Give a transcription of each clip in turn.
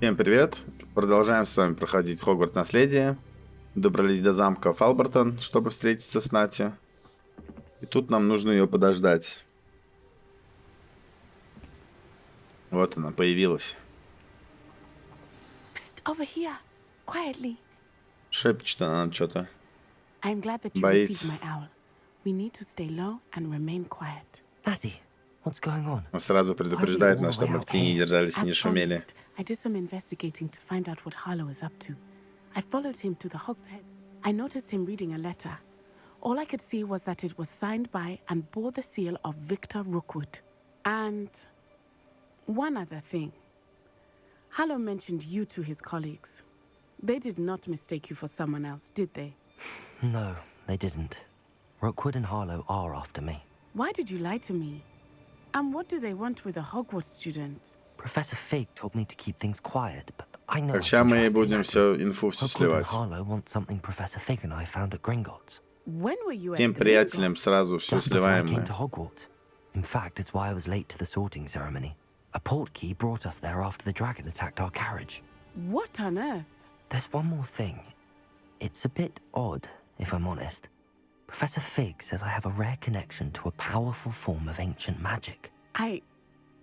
Всем привет! Продолжаем с вами проходить Хогвартс наследие. Добрались до замка Фалбертон, чтобы встретиться с Нати. И тут нам нужно ее подождать. Вот она появилась. Over here, quietly. Шепчет она что-то. I'm glad that you Боится. received my owl. We need to stay low and remain quiet. Natty, what's going on? Он сразу предупреждает нас, чтобы мы в тени держались и не As шумели. promised, I did some investigating to find out what Harlow is up to. I followed him to the Hogshead. I noticed him reading a letter. All I could see was that it was signed by and bore the seal of Victor Rukwood. And one other thing. Harlow mentioned you to his colleagues. They did not mistake you for someone else, did they? No, they didn't. Rukwood and Harlow are after me. Why did you lie to me? And what do they want with a Hogwarts student? Professor Fig told me to keep things quiet, but I know I Так, сейчас can мы trust будем Natty. все инфу всю Rukwood and сливать. Harlow want something Professor Fig and I found at Gringotts. When were you Тем at приятелям Gringotts? сразу все Just before I сливаем came мы. to Hogwarts. In fact, it's why I was late to the sorting ceremony. A portkey brought us there after the dragon attacked our carriage. What on earth? There's one more thing. It's a bit odd, if I'm honest. Professor Fig says I have a rare connection to a powerful form of ancient magic.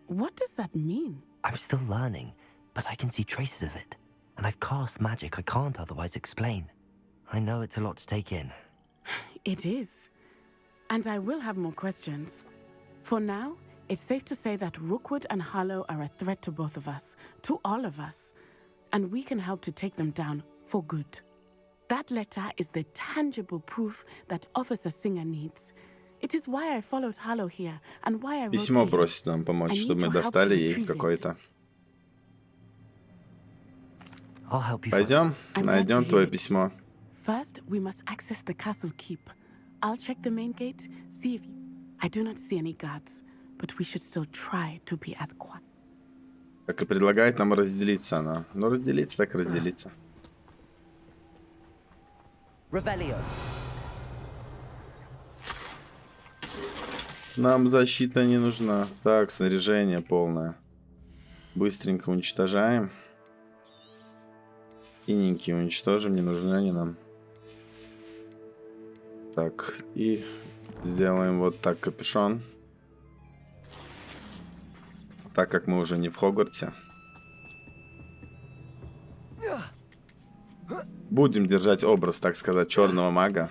What does that mean? I'm still learning, but I can see traces of it. And I've cast magic I can't otherwise explain. I know it's a lot to take in. It is. And I will have more questions. For now, it's safe to say that Rookwood and Harlow are a threat to both of us, to all of us. And we can help to take them down for good. That letter is the tangible proof that Officer Singer needs. It is why I followed Harlow here and why I wrote Письмо to you. просит нам помочь, I need чтобы мы your help достали to ей retrieve it. какой-то. I'll help you find it. Пойдем, I'm glad найдем to hear твое it. письмо. First, we must access the castle keep. I'll check the main gate, see if I do not see any guards, but we should still try to be as quiet. Так и предлагает нам разделиться она. Ну, разделиться, так разделиться. Revelio. Нам защита не нужна. Так, снаряжение полное. Быстренько уничтожаем. Синенькие уничтожим, не нужны они нам. Так, и сделаем вот так капюшон. Так как мы уже не в Хогвартсе. Будем держать образ, так сказать, черного мага.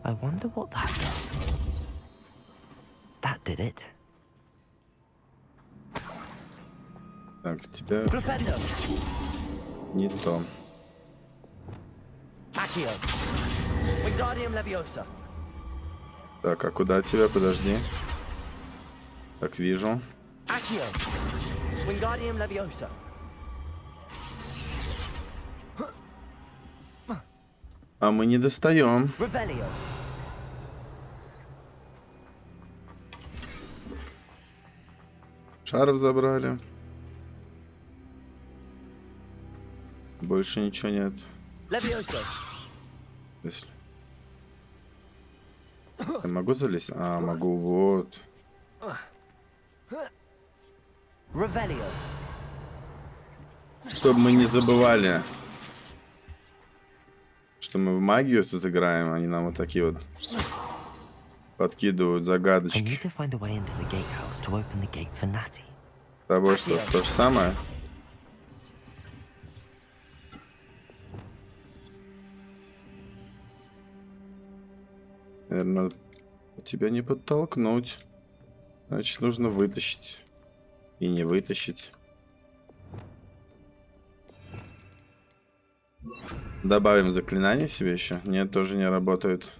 I wonder what that does. That did it. Так, тебя Flipendo. не то. Accio. Wingardium Leviosa. Так, а куда тебя? Подожди. Так, вижу. Accio. Wingardium Leviosa. А мы не достаем. Revelio. Шаров забрали. Больше ничего нет. Leviosa. Если... Я могу залезть? А, могу, вот. Revelio. Чтобы мы не забывали, что мы в магию тут играем, они нам вот такие вот подкидывают I need загадочки. to find a way into the gatehouse to open the gate for Natty. С тобой что, то же самое? Наверное, тебя не подтолкнуть. Значит, нужно вытащить. И не вытащить. Добавим заклинание себе еще. Нет, тоже не работает.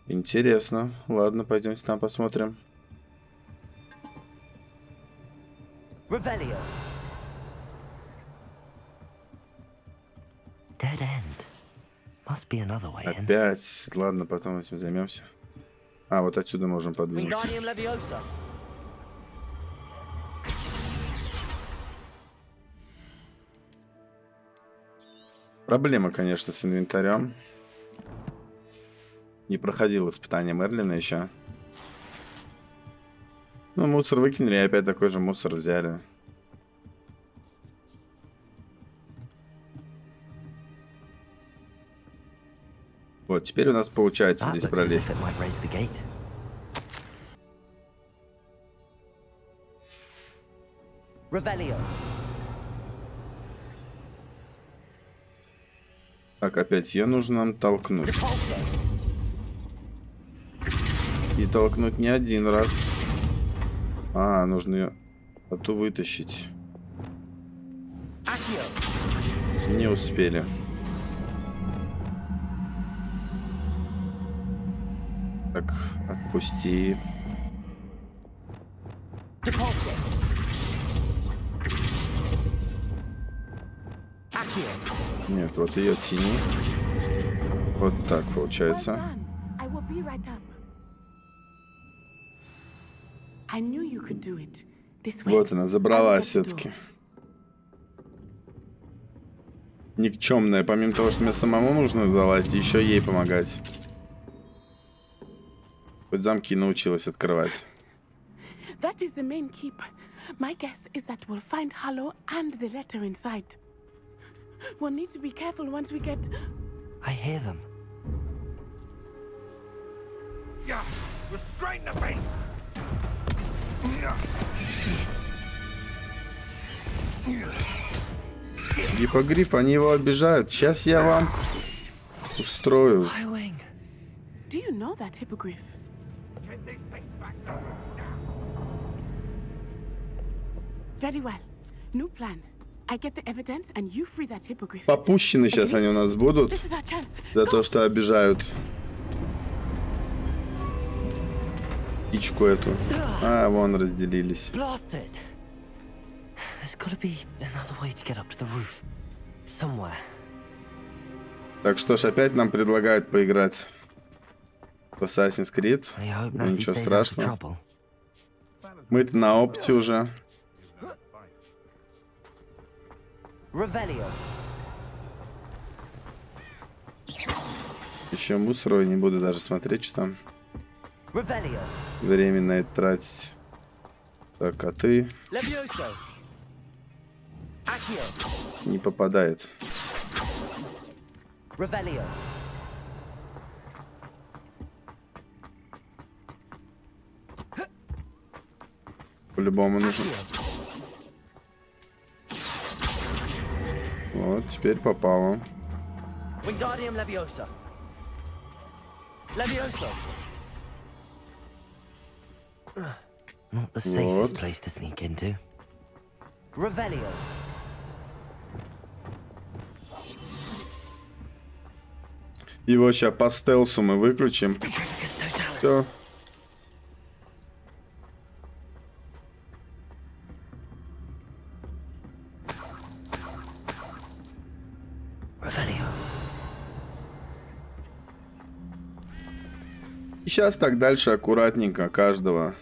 Интересно. Ладно, пойдемте там посмотрим. Revelio. Dead end. Must be another way in. Опять. Ладно, потом этим займемся. А, вот отсюда можем подвинуть. Wingardium Leviosa. Проблема, конечно, с инвентарем. Не проходил испытание Мерлина еще. Ну, мусор выкинули, и опять такой же мусор взяли. Вот, теперь у нас получается здесь пролезть. Так, опять ее нужно нам толкнуть. И толкнуть не один раз. А, нужно ее оттуда вытащить. Не успели. Так, отпусти. Нет, вот ее тяни. Вот так получается. Вот она, забралась все-таки. Никчемная. Помимо того, что мне самому нужно залазить, еще ей помогать. Хоть замки научилась открывать. That is the main keep. My guess is that we'll find Hollow and the letter inside. We'll need to be careful once we get... I hear them. Yeah, restrain the beast. Гипогриф, они его обижают. Сейчас я вам устрою. Do you know that hippogriff? Very well. New plan. I get the evidence and you free that hippogriff. Попущены сейчас они у нас будут This is our chance. за то, что обижают птичку эту. А, вон разделились. Так что ж, опять нам предлагают поиграть в Assassin's Creed. Ну, ничего страшного. Мы-то на опыте уже. Еще мусоровый, не буду даже смотреть, что там. Время на это тратить. Так, а ты... Не попадает. По-любому нужно. Вот, теперь попало. Not the safest place to sneak into. Его сейчас по стелсу мы выключим. Все. И сейчас так дальше аккуратненько каждого.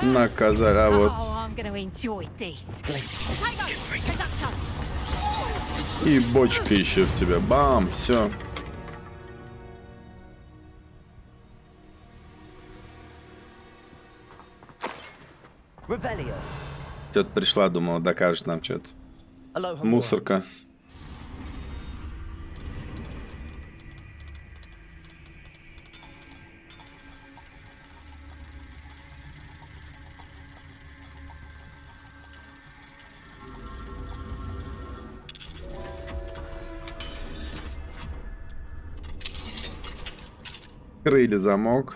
Наказали, а вот. И бочка еще в тебя. Бам, все. Что-то пришла, думала, докажет нам что-то. Мусорка. Открыли замок.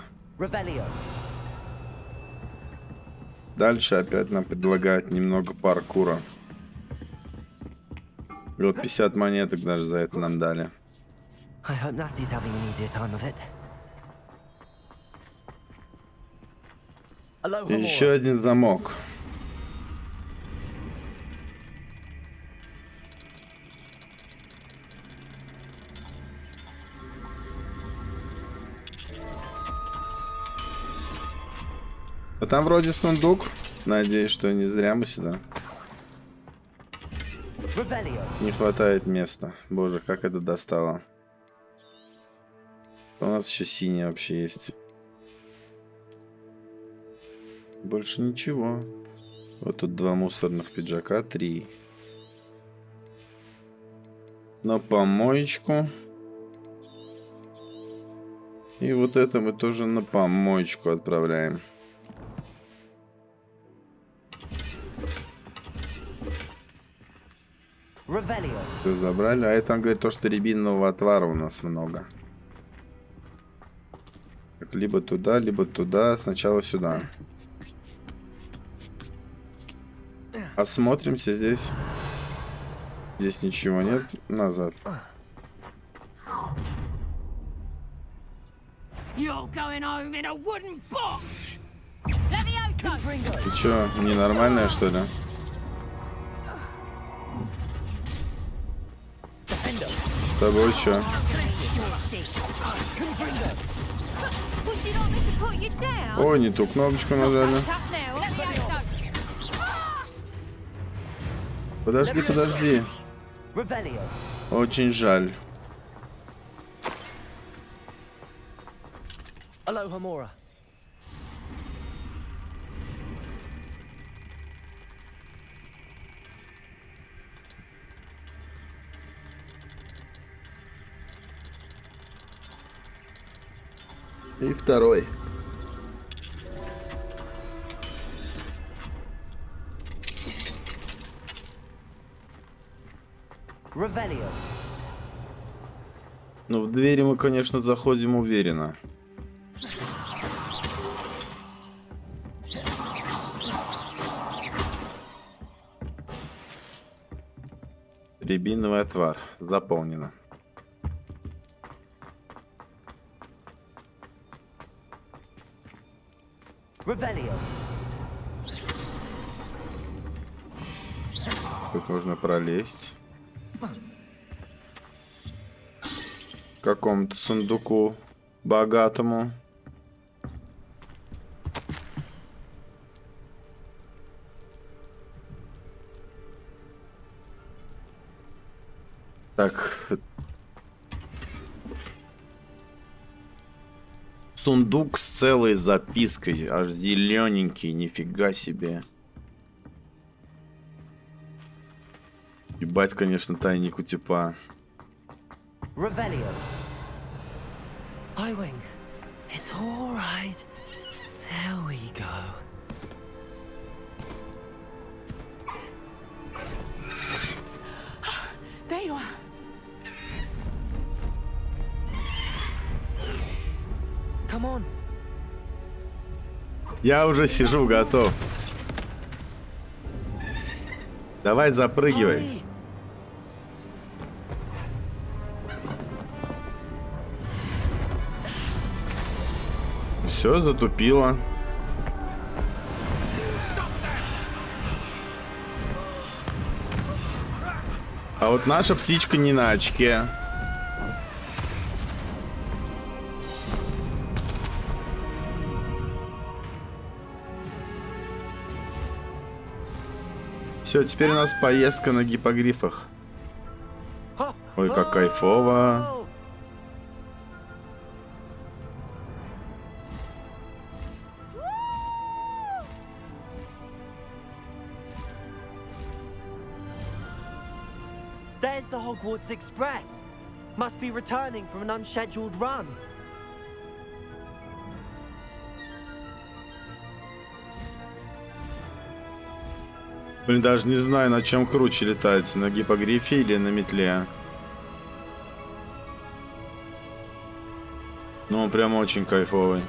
Дальше опять нам предлагают немного паркура. И вот 50 монеток даже за это нам дали. И еще один замок. А там вроде сундук. Надеюсь, что не зря мы сюда. Не хватает места. Боже, как это достало. У нас еще синий вообще есть. Больше ничего. Вот тут 2 мусорных пиджака, 3. На помоечку. И вот это мы тоже на помоечку отправляем. Все забрали. А это он говорит то, что рябинового отвара у нас много. Так, либо туда. Сначала сюда. Осмотримся здесь. Здесь ничего нет. Назад. Ты чё, ненормальная, что ли? С тобой чё? Ой, не ту кнопочку нажали. Подожди. Очень жаль. И второй. Ну, в двери мы, конечно, заходим уверенно. Рябиновый отвар. Заполнено. Тут можно пролезть. К какому-то сундуку богатому. Так. Сундук с целой запиской. Аж зелененький, нифига себе. Ебать, конечно, тайник у типа. It's all right. There we go. There you are. Come on. Я уже сижу, готов. Давай запрыгивай. Все, затупило. А вот наша птичка не на очке. Все, теперь у нас поездка на гипогрифах. Ой, как кайфово. There's the Hogwarts Express. Must be returning from an unscheduled run. Блин, даже не знаю, на чем круче летать, на гипогрифе или на метле. Ну, он прям очень кайфовый.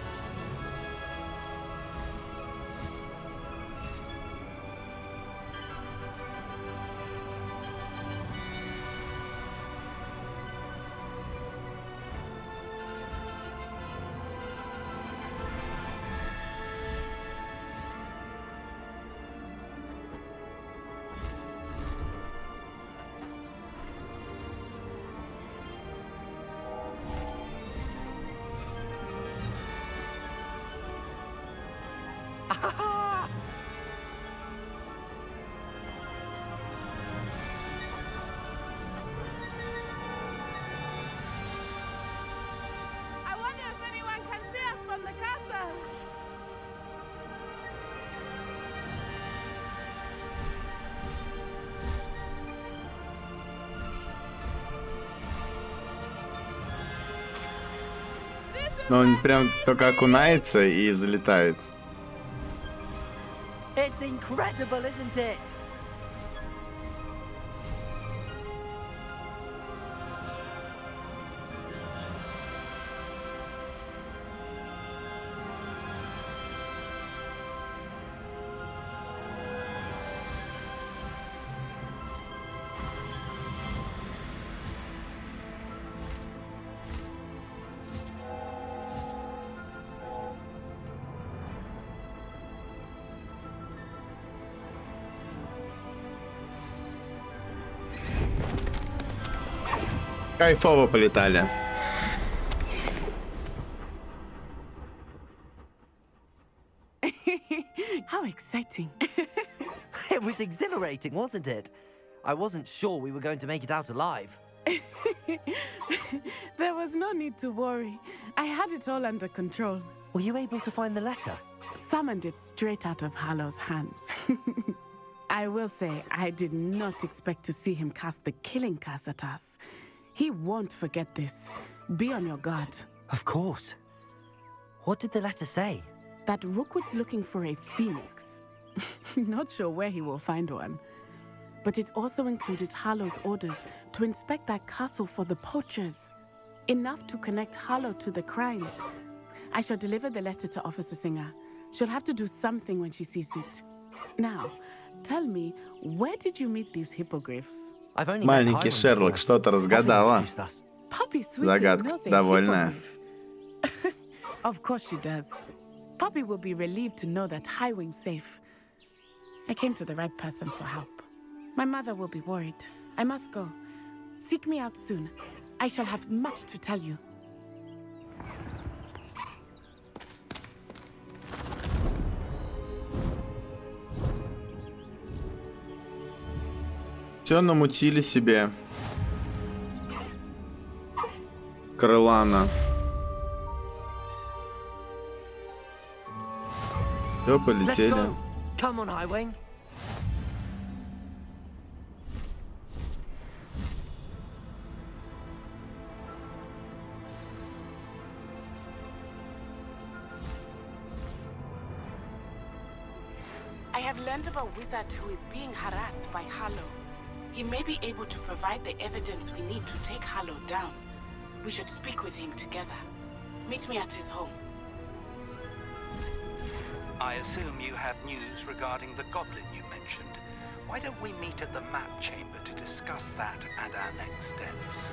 Но он прям только окунается и взлетает. It's incredible, isn't it? Кайфово полетали. How exciting. It was exhilarating, wasn't it? I wasn't sure we were going to make it out alive. There was no need to worry. I had it all under control. Were you able to find the letter? Summoned it straight out of Hallow's hands. I will say, I did not expect to see him cast the killing curse at us. He won't forget this. Be on your guard. Of course. What did the letter say? That Rukwood's looking for a phoenix. Not sure where he will find one. But it also included Hallow's orders to inspect that castle for the poachers. Enough to connect Hallow to the crimes. I shall deliver the letter to Officer Singer. She'll have to do something when she sees it. Now, tell me, where did you meet these hippogriffs? I've only Маленький Шерлок что-то разгадала. Poppy Sweetie Загадка knows a довольная. hippogriff. Of course she does. Poppy will be relieved to know that Highwing's safe. I came to the right person for help. My mother will be worried. I must go. Seek me out soon. I shall have much to tell you. Все намутили себе. Крылана. Все, Let's полетели. go. Come on, Highwing. I have learned of a wizard who is being harassed by Hallow. He may be able to provide the evidence we need to take Hallow down. We should speak with him together. Meet me at his home. I assume you have news regarding the goblin you mentioned. Why don't we meet at the map chamber to discuss that and our next steps?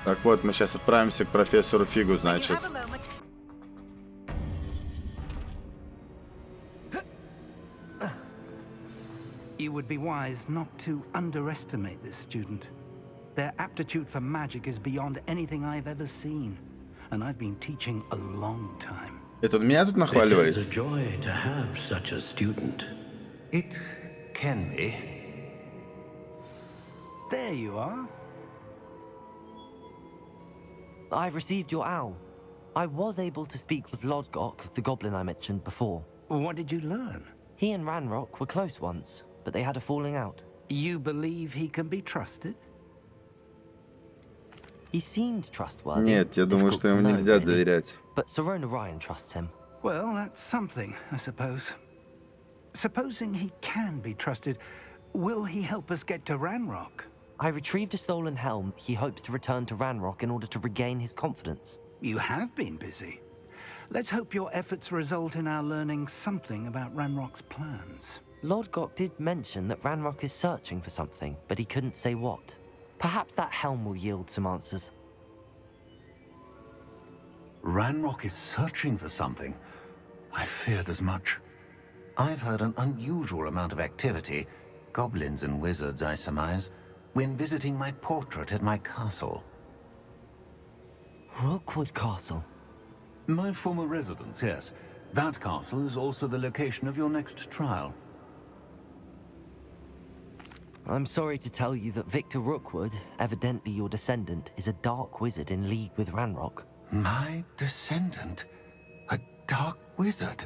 Так вот, мы сейчас отправимся к профессору Фигу, значит. You would be wise not to underestimate this student. Their aptitude for magic is beyond anything I've ever seen, and I've been teaching a long time. Это он меня тут It is нахваливает? a joy to have such a student. It can be. There you are. I've received your owl. I was able to speak with Lodgok, the goblin I mentioned before. What did you learn? He and Ranrock were close once, but they had a falling out. You believe he can be trusted? He seemed trustworthy. Нет, я думаю, difficult что to ему know, нельзя really. доверять. But Sirona Ryan trusts him. Well, that's something, I suppose. Supposing he can be trusted, will he help us get to Ranrock? I retrieved a stolen helm he hopes to return to Ranrock in order to regain his confidence. You have been busy. Let's hope your efforts result in our learning something about Ranrock's plans. Lodgok did mention that Ranrock is searching for something, but he couldn't say what. Perhaps that helm will yield some answers. Ranrock is searching for something. I feared as much. I've heard an unusual amount of activity, goblins and wizards, I surmise, when visiting my portrait at my castle. Rookwood Castle. My former residence, yes. That castle is also the location of your next trial. I'm sorry to tell you that Victor Rookwood, evidently your descendant, is a dark wizard in league with Ranrock. My descendant? A dark wizard?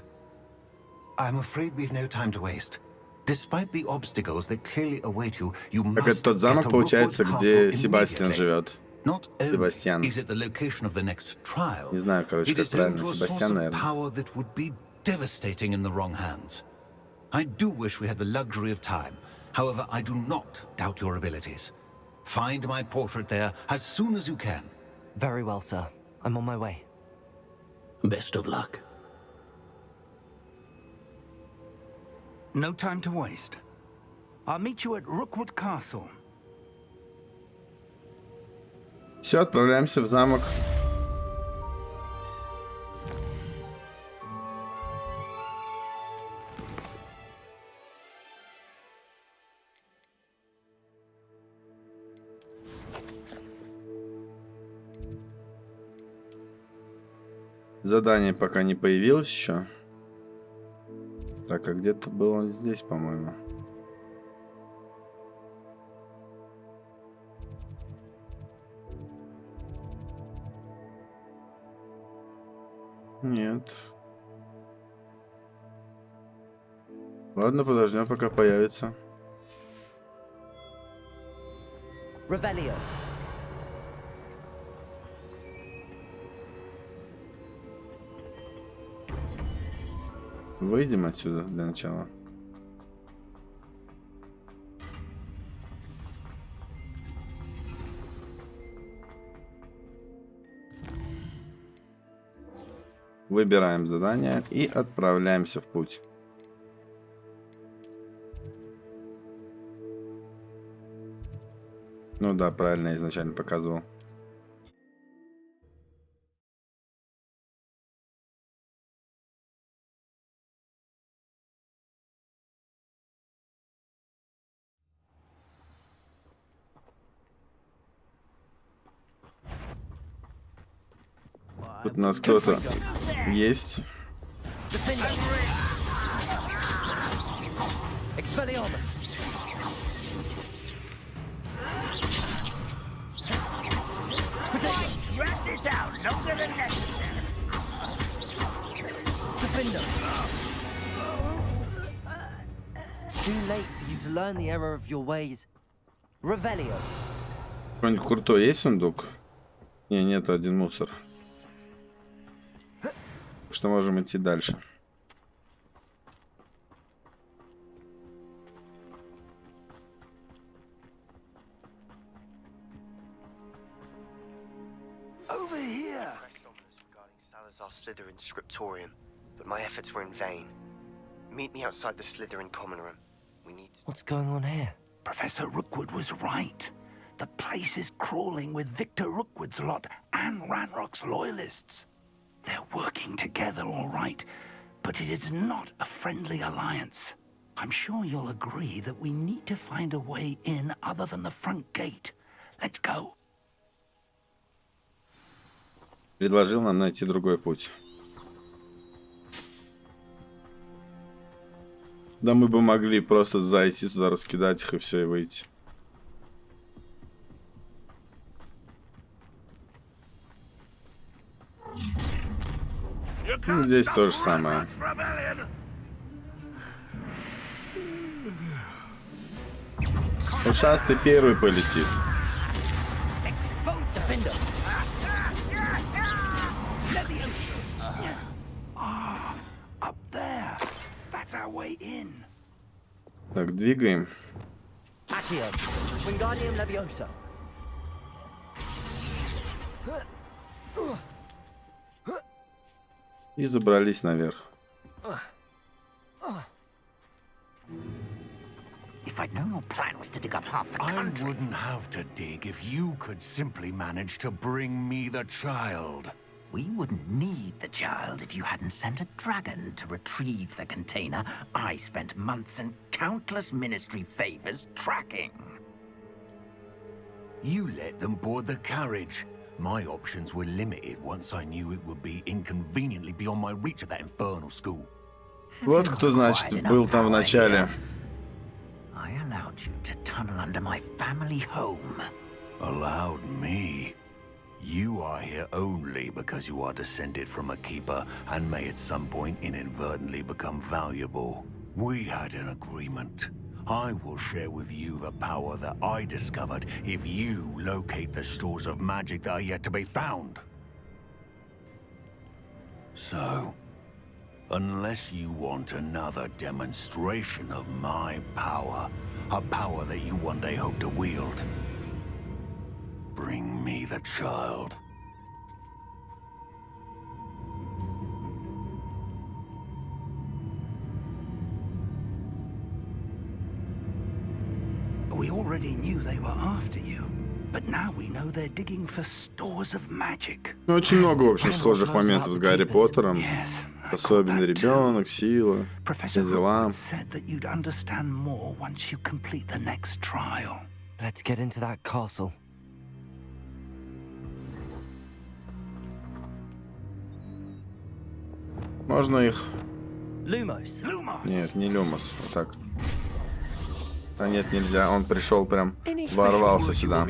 I'm afraid we've no time to waste. Despite the obstacles that clearly await you, you Так это must тот get замок, to получается, Rookwood где Castle Себастьян immediately. живет. Not only Себастьян. is it the location of the next trial, Не знаю, короче, it как is home правильно. to a source Себастьян, of наверное. power that would be devastating in the wrong hands. I do wish we had the luxury of time. However, I do not doubt your abilities. Find my portrait there as soon as you can. Very well, sir. I'm on my way. Best of luck. No time to waste. I'll meet you at Rukwood Castle. Все, отправляемся в замок. Задание пока не появилось еще. Так, а где-то было здесь, по-моему. Нет. Ладно, подождем, пока появится. Revelio. Выйдем отсюда для начала. Выбираем задание и отправляемся в путь. Ну да, правильно я изначально показывал. Тут у нас кто-то есть. Expelliarmus. Drag this out longer than necessary. Defender. Too late for you to learn the error of your ways. Revelio. Какой-нибудь крутой есть сундук? Не, нету, один мусор. Что можем идти дальше. Over here! Regarding Salazar Slytherin scriptorium, but my efforts were in vain. Meet me outside the Slytherin common room. We need to... What's going on here? Professor Rookwood was right. The place is crawling with Victor Rookwood's lot and Ranrock's loyalists. They're working together, all right, but it is not a friendly alliance. I'm sure you'll agree that we need to find a way in other than the front gate. Let's go. Предложил нам найти другой путь. Да мы бы могли просто зайти туда, раскидать их и все, и выйти. Здесь то же самое. Ушастый первый полетит. Up there. That's our way in. Так, двигаем. Accio. Wingardium Leviosa. И забрались наверх. If I'd known your plan was to dig up half the I country. wouldn't have to dig if you could simply manage to bring me the child. We wouldn't need the child if you hadn't sent a dragon to retrieve the container I spent months and countless ministry favors tracking. You let them board the carriage. My options were limited once I knew it would be inconveniently beyond my reach at that infernal school. Вот кто, значит, был там в начале. I allowed you to tunnel under my family home. Allowed me? You are here only because you are descended from a keeper and may at some point inadvertently become valuable. We had an agreement. I will share with you the power that I discovered if you locate the stores of magic that are yet to be found. So, unless you want another demonstration of my power, a power that you one day hope to wield, bring me the child. We already knew they were after you, but now we know they're digging for stores of magic. Ну, очень много, в общем, схожих моментов с Гарри Поттером. Yes, I got Особенный that too. ребенок, сила, Professor все дела. Rukwood said that you'd understand more once you complete the next trial. Let's get into that castle. Можно их... Lumos. Нет, не Люмос. Вот так. А нет, нельзя. Он пришел прям, ворвался сюда.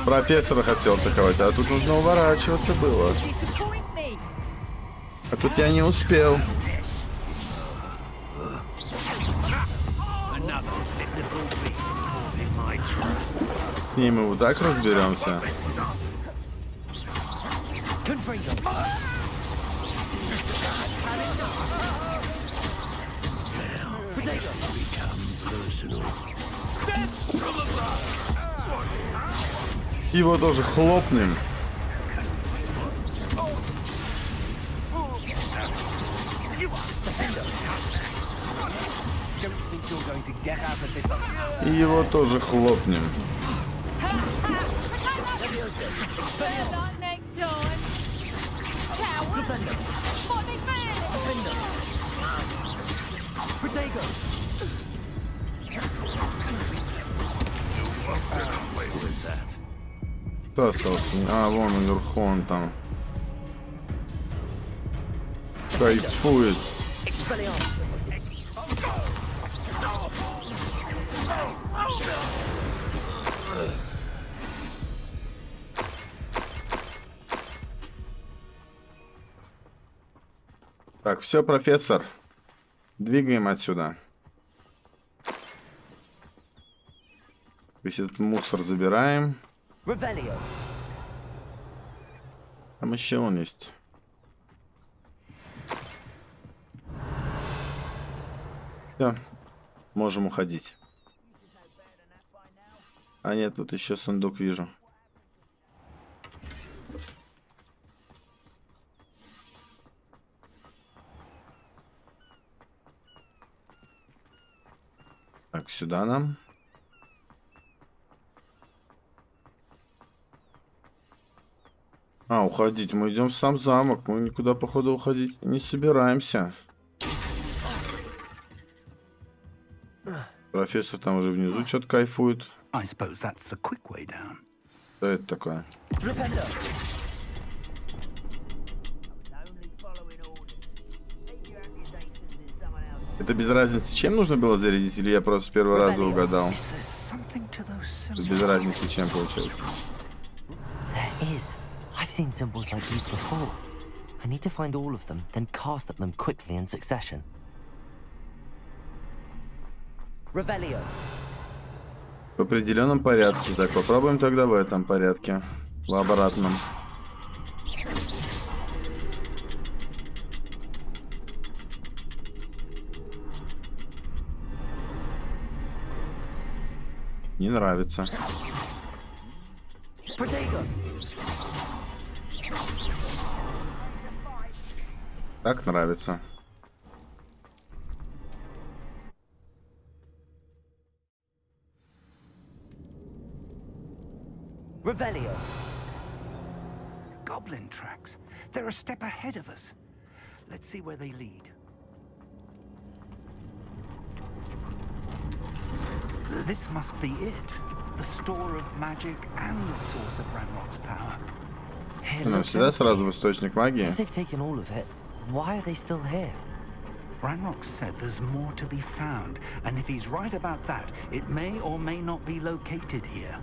Профессора хотел атаковать, а тут нужно уворачиваться было. А тут я не успел. С ним мы вот так разберемся. Его тоже хлопнем. И его тоже хлопнем. Кто остался? А, вон наверху он там. Кайфует. Так, все, профессор. Двигаем отсюда. Весь этот мусор забираем. Там еще он есть. Все, можем уходить. А нет, тут еще сундук вижу. Так, сюда нам. А, уходить. Мы идем в сам замок. Мы никуда, походу, уходить не собираемся. Профессор там уже внизу что-то кайфует. Что это такое? Это без разницы, чем нужно было зарядить, или я просто с первого раза угадал? Без разницы, чем получается. I've seen symbols like these before. I need to find all of them, then cast at them quickly in succession. Revelio. В определенном порядке. Так, попробуем тогда в этом порядке. В обратном. Не нравится. Так нравится. Revelio. Goblin tracks. They're a step ahead of us. Let's see where they lead. This must be it. the store of magic and the source of Ranrock's power. Ну, всегда сразу в источник магии. If they've taken all of it, why are they still here? Ranrock said there's more to be found, and if he's right about that, it may or may not be located here.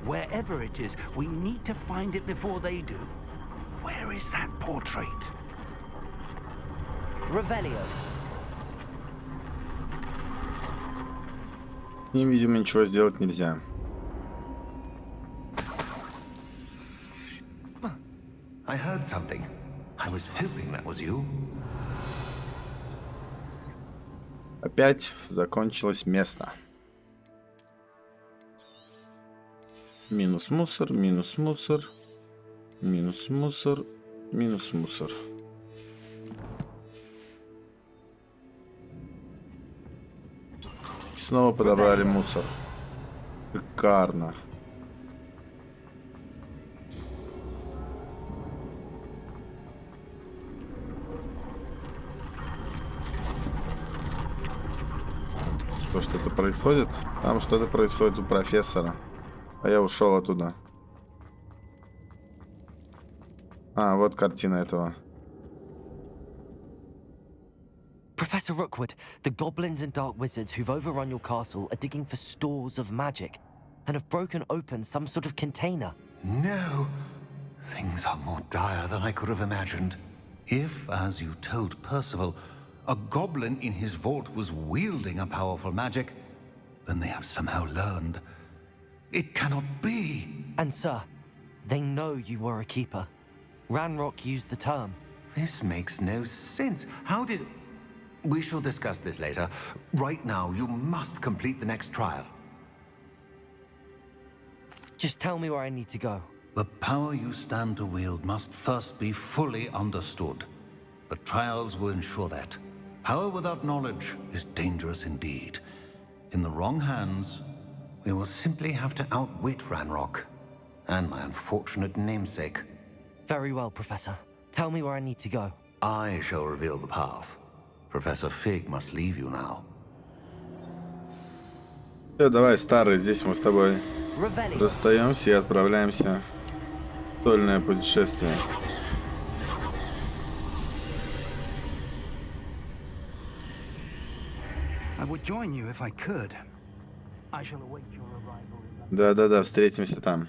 Wherever it is, we need to find it before they do. Where is that portrait? Revelio. С ним, видимо, ничего сделать нельзя. I heard something. I was hoping that was you. Опять закончилось место. Минус мусор, минус мусор, минус мусор, минус мусор. Снова подобрали мусор. Шикарно. Что-то происходит? Там что-то происходит у профессора. А я ушел оттуда. А, вот картина этого. Professor Rookwood, the goblins and dark wizards who've overrun your castle are digging for stores of magic and have broken open some sort of container. No. Things are more dire than I could have imagined. If, as you told Percival, a goblin in his vault was wielding a powerful magic, then they have somehow learned. It cannot be. And sir, they know you were a keeper. Ranrock used the term. This makes no sense. How did... We shall discuss this later. Right now, you must complete the next trial. Just tell me where I need to go. The power you stand to wield must first be fully understood. The trials will ensure that. Power without knowledge is dangerous indeed. In the wrong hands, we will simply have to outwit Ranrock and my unfortunate namesake. Very well, Professor. Tell me where I need to go. I shall reveal the path. Professor Fig must leave you now. Все, давай, старый, здесь мы с тобой расстаемся и отправляемся в стольное путешествие. I would join you if I could. I shall await your arrival. Да-да-да, встретимся там.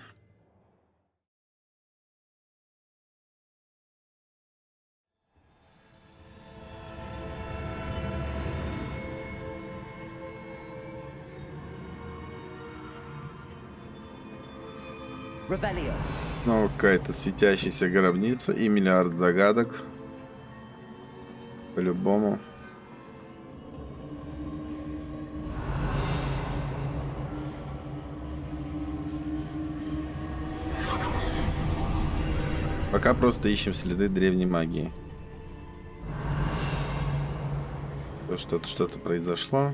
Revelio. Ну, какая-то светящаяся гробница и миллиард загадок. По-любому. Пока просто ищем следы древней магии. Что-то произошло.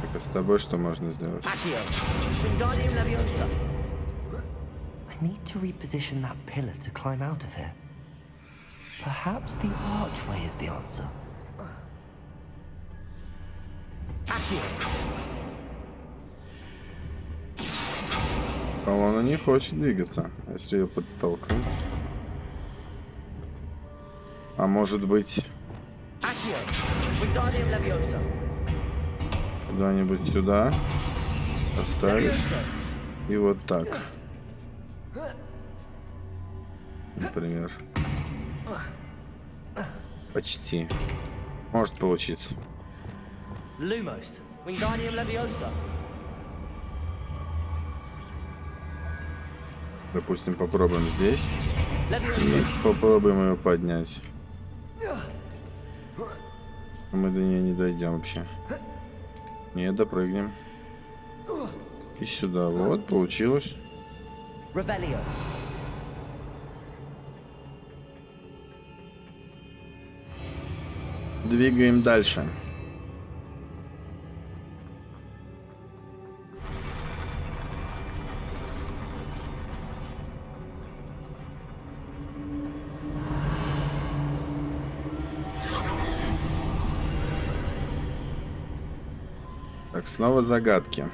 Так, а с тобой что можно сделать? I need to reposition that pillar to climb out of here. Perhaps the archway is the answer. Колонна не хочет двигаться, если ее подтолкнуть. А может быть... Куда-нибудь сюда оставить. И вот так. Например. Почти. Может получиться. Допустим, попробуем здесь. И попробуем ее поднять. Мы до нее не дойдем вообще. Не допрыгнем. И сюда. Вот, получилось. Двигаем дальше. Так, снова загадки.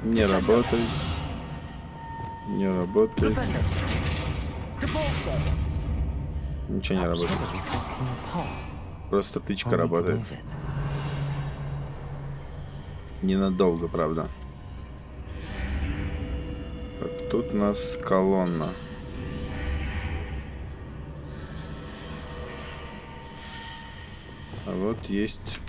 Не работает. Не работает. Ничего не работает. Просто тычка работает. Ненадолго, правда. Так, тут у нас колонна. А вот есть...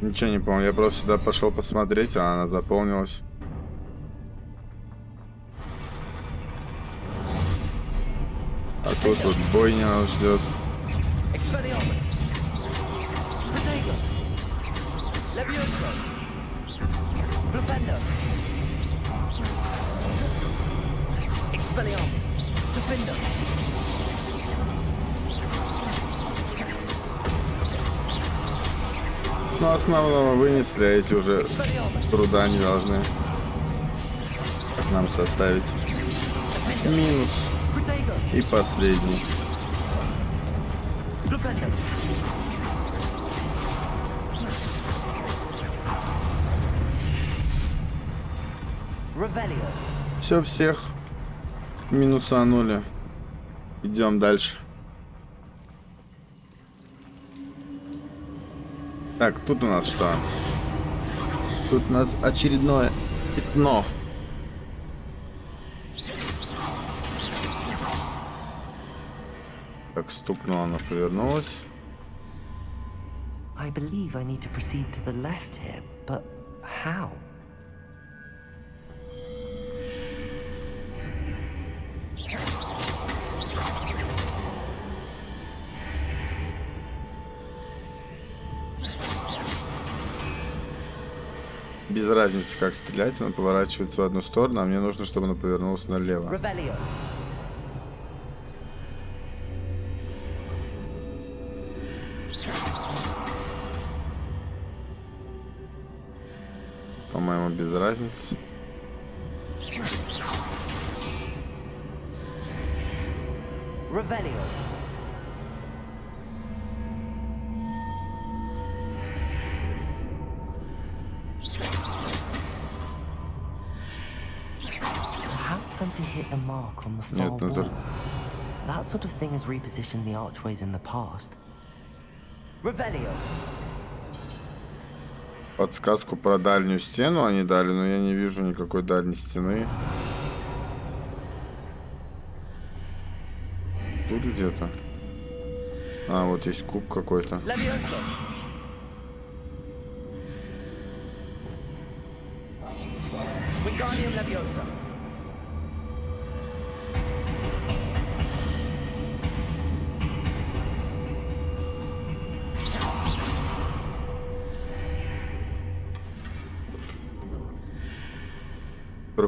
Ничего не помню, я просто сюда пошел посмотреть, а она заполнилась. А тут вот бойня нас ждет. Ну, основного вынесли, а эти уже труда не должны нам составить. Минус. И последний. Все, всех минусанули. Идем дальше. Так, тут у нас что? Тут у нас очередное пятно. Так, стукнула, она повернулась. I believe I need to proceed to the left here, but how? Без разницы, как стрелять, она поворачивается в одну сторону, а мне нужно, чтобы она повернулась налево. По-моему, без разницы. To hit a mark on the far Нет, wall. That sort of thing has repositioned the archways in the past. Подсказку про дальнюю стену они дали, но я не вижу никакой дальней стены. Тут где-то. А, вот есть куб какой-то.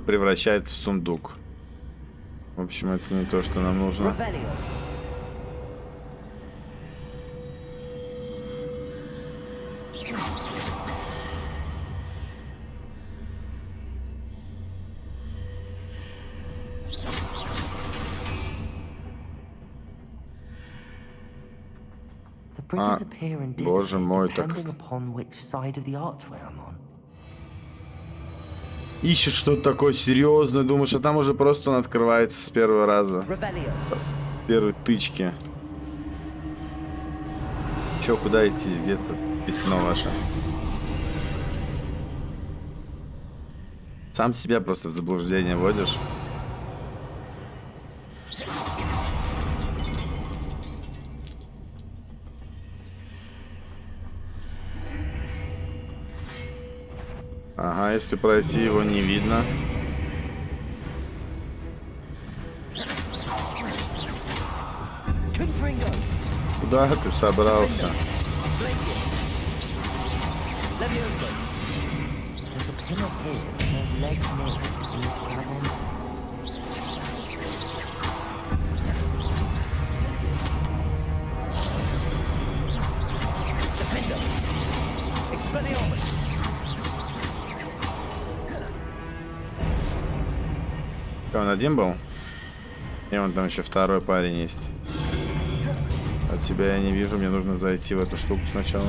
Превращается в сундук. В общем, это не то, что нам нужно. Боже мой, так... Ищет что-то такое серьезное, думаешь, а там уже просто он открывается с первого раза. С первой тычки. Чё, куда идти? Где-то пятно ваше. Сам себя просто в заблуждение вводишь. Ага, если пройти его не видно. Куда ты собрался? Он один был? И вон там еще второй парень есть. А тебя я не вижу, мне нужно зайти в эту штуку сначала.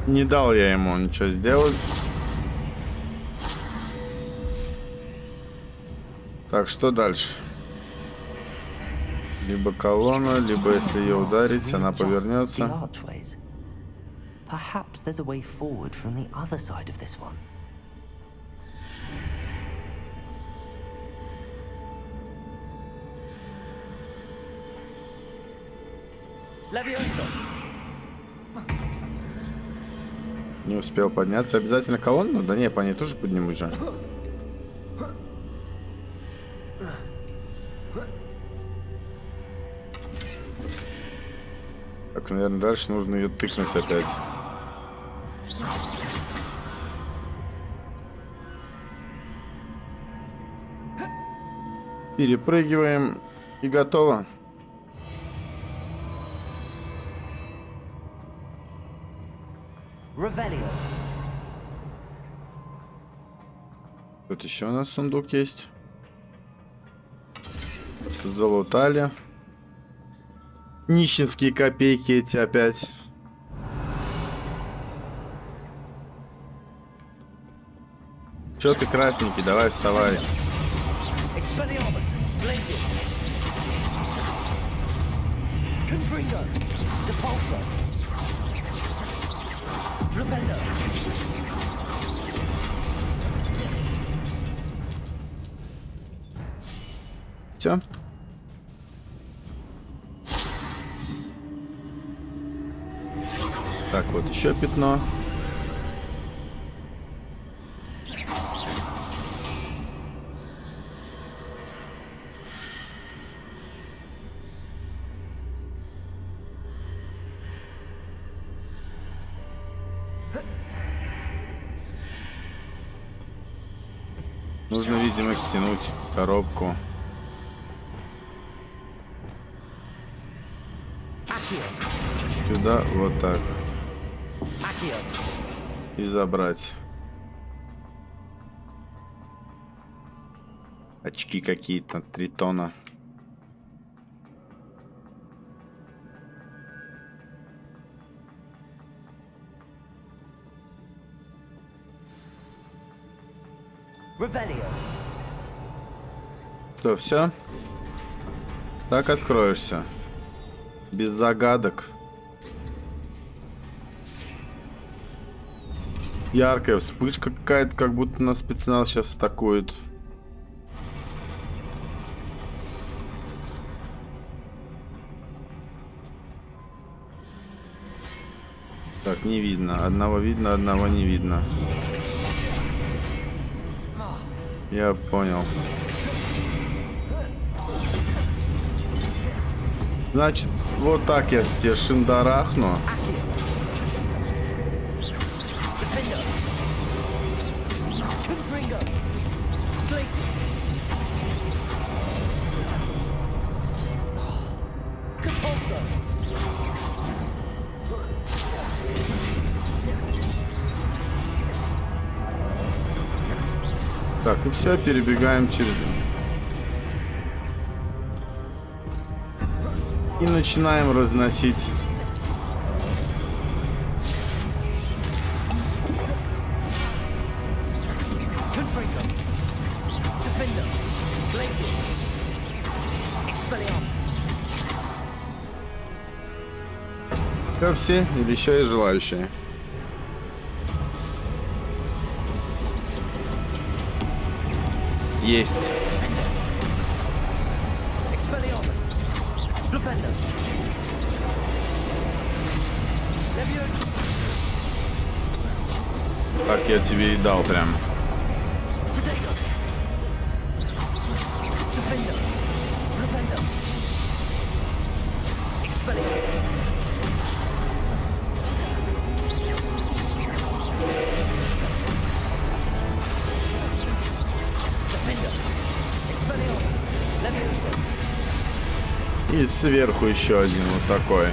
Не дал я ему ничего сделать. Так, что дальше? Либо колонна, либо если ее ударить, она повернется. Perhaps there's a way forward from the other side of this one. Не успел подняться. Обязательно колонну? Да не, по ней тоже поднимусь же. Так, наверное, дальше нужно ее тыкнуть опять. Перепрыгиваем и готово. Тут еще у нас сундук есть. Залутали. Нищенские копейки эти опять. Чё ты красненький? Давай вставай. Все. Так, вот еще пятно. Нужно, видимо, стянуть коробку. Сюда, вот так. И забрать. Очки какие-то, 3 тонна. Что, все? Так откроешься. Без загадок. Яркая вспышка какая-то, как будто нас спецназ сейчас атакует. Так, не видно. Одного видно, одного не видно. Я понял. Значит, вот так я тебе шиндарахну. Так, и все, перебегаем через... И начинаем разносить. Как все, или еще и желающие? Есть. Так я тебе и дал прям. И сверху еще один вот такой.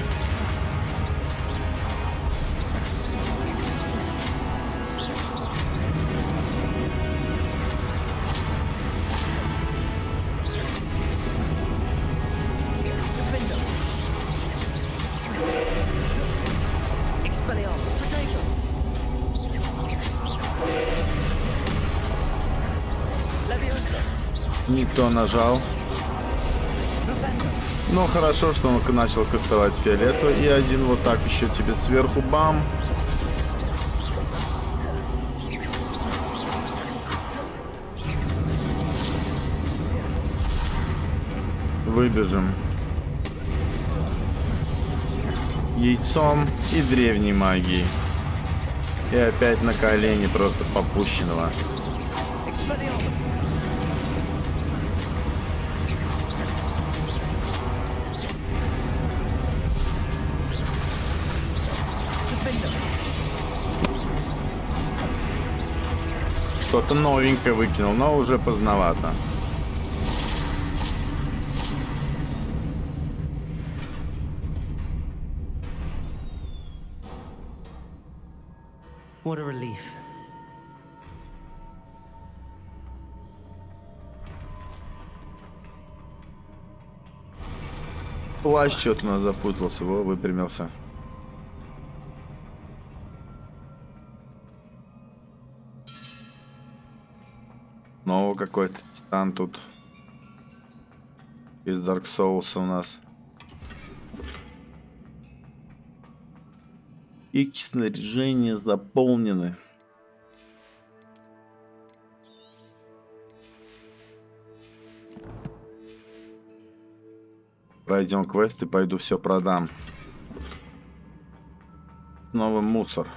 Не то нажал. Но хорошо, что он начал кастовать фиолетовый. И один вот так еще тебе сверху. Бам. Выбежим. Яйцом и древней магией. И опять на колени просто попущенного. Что-то новенькое выкинул, но уже поздновато. What a relief. Плащ что-то у нас запутался, его выпрямился. Снова какой-то титан тут. Из Dark Souls у нас. И снаряжения заполнены. Пройдем квест и пойду все продам. Новый мусор.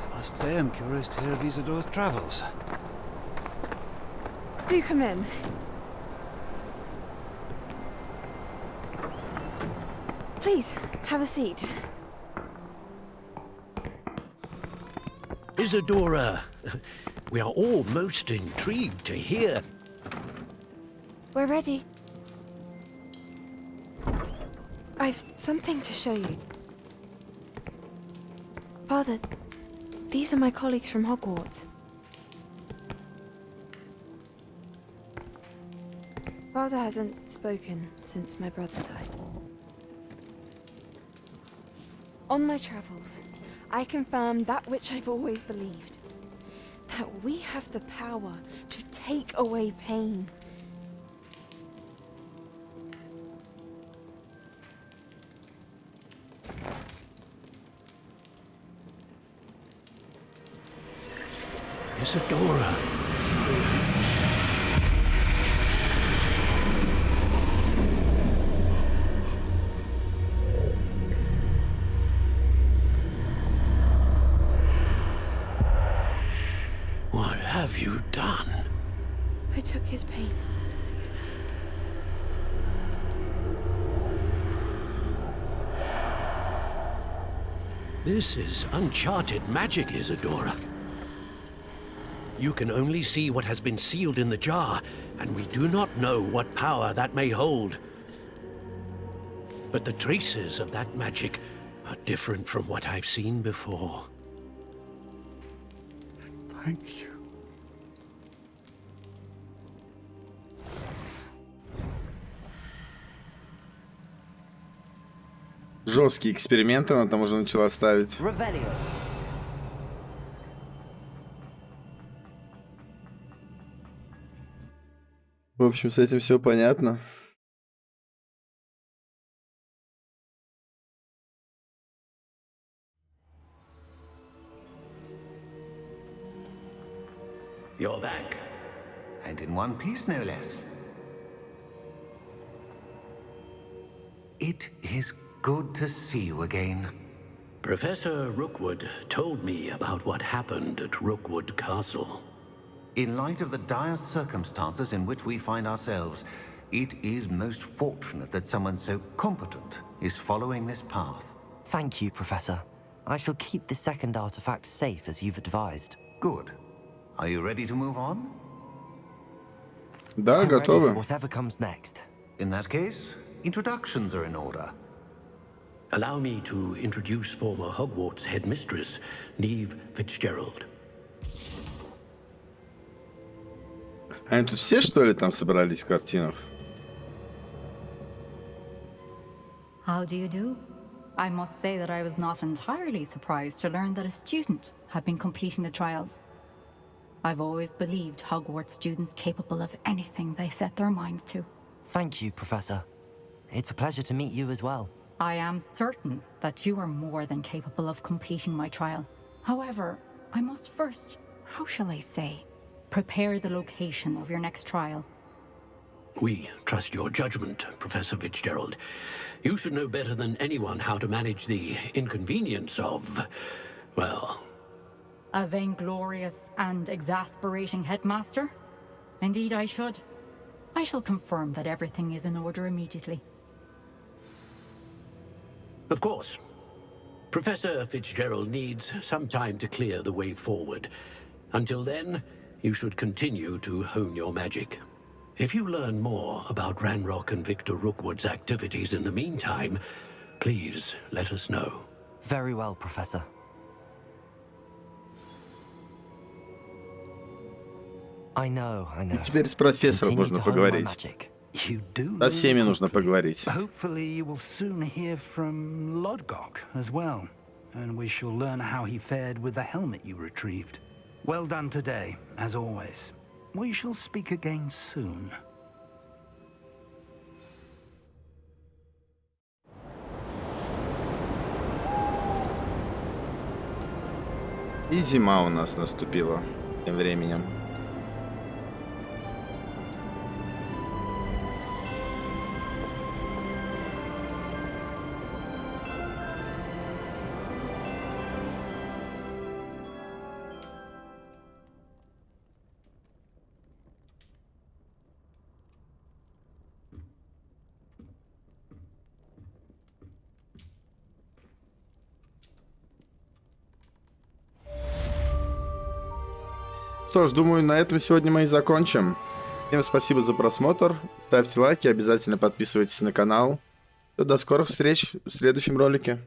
I must say I'm curious to hear of Isadore's travels. Do come in. Please, have a seat. Isadora, we are all most intrigued to hear. We're ready. I've something to show you. Father, these are my colleagues from Hogwarts. Father hasn't spoken since my brother died. On my travels, I confirmed that which I've always believed. That we have the power to take away pain. Isadora. What have you done? I took his pain. This is uncharted magic, Isadora. You can only see what has been sealed in the jar, and we do not know what power that may hold. But the traces of that magic are different from what I've seen before. Thank you. Жесткие эксперименты она там уже начала ставить. В общем, с этим все понятно. You're back. And in one piece, no less. It is good to see you again. Professor Rukwood told me about what happened at Rookwood Castle. In light of the dire circumstances in which we find ourselves, it is most fortunate that someone so competent is following this path. Thank you, Professor. I shall keep the second artifact safe as you've advised. Good. Are you ready to move on? Да, I'm ready готовы. for whatever comes next. In that case, introductions are in order. Allow me to introduce former Hogwarts headmistress, Neve Fitzgerald. Они тут все, что ли, там собрались в картинах? How do you do? I must say that I was not entirely surprised to learn that a student had been completing the trials. I've always believed Hogwarts students capable of anything they set their minds to. Thank you, Professor. It's a pleasure to meet you as well. I am certain that you are more than capable of completing my trial. However, I must first, how shall I say, prepare the location of your next trial. We trust your judgment, Professor Fitzgerald. You should know better than anyone how to manage the inconvenience of, well... A vainglorious and exasperating headmaster? Indeed I should. I shall confirm that everything is in order immediately. Of course. Professor Fitzgerald needs some time to clear the way forward. Until then, you should continue to hone your magic. If you learn more about Ranrock and Victor Rookwood's activities in the meantime, please let us know. Very well, Professor. I know. И теперь с профессором Continue можно to hone my поговорить. magic. You do. Со всеми learn нужно quickly. поговорить. Hopefully you will soon hear from Lodgok as well, and we shall learn how he fared with the helmet you retrieved. Well done today, as always. We shall speak again soon. И зима у нас наступила тем временем. Что ж, думаю, на этом сегодня мы и закончим. Всем спасибо за просмотр. Ставьте лайки, обязательно подписывайтесь на канал. До скорых встреч в следующем ролике.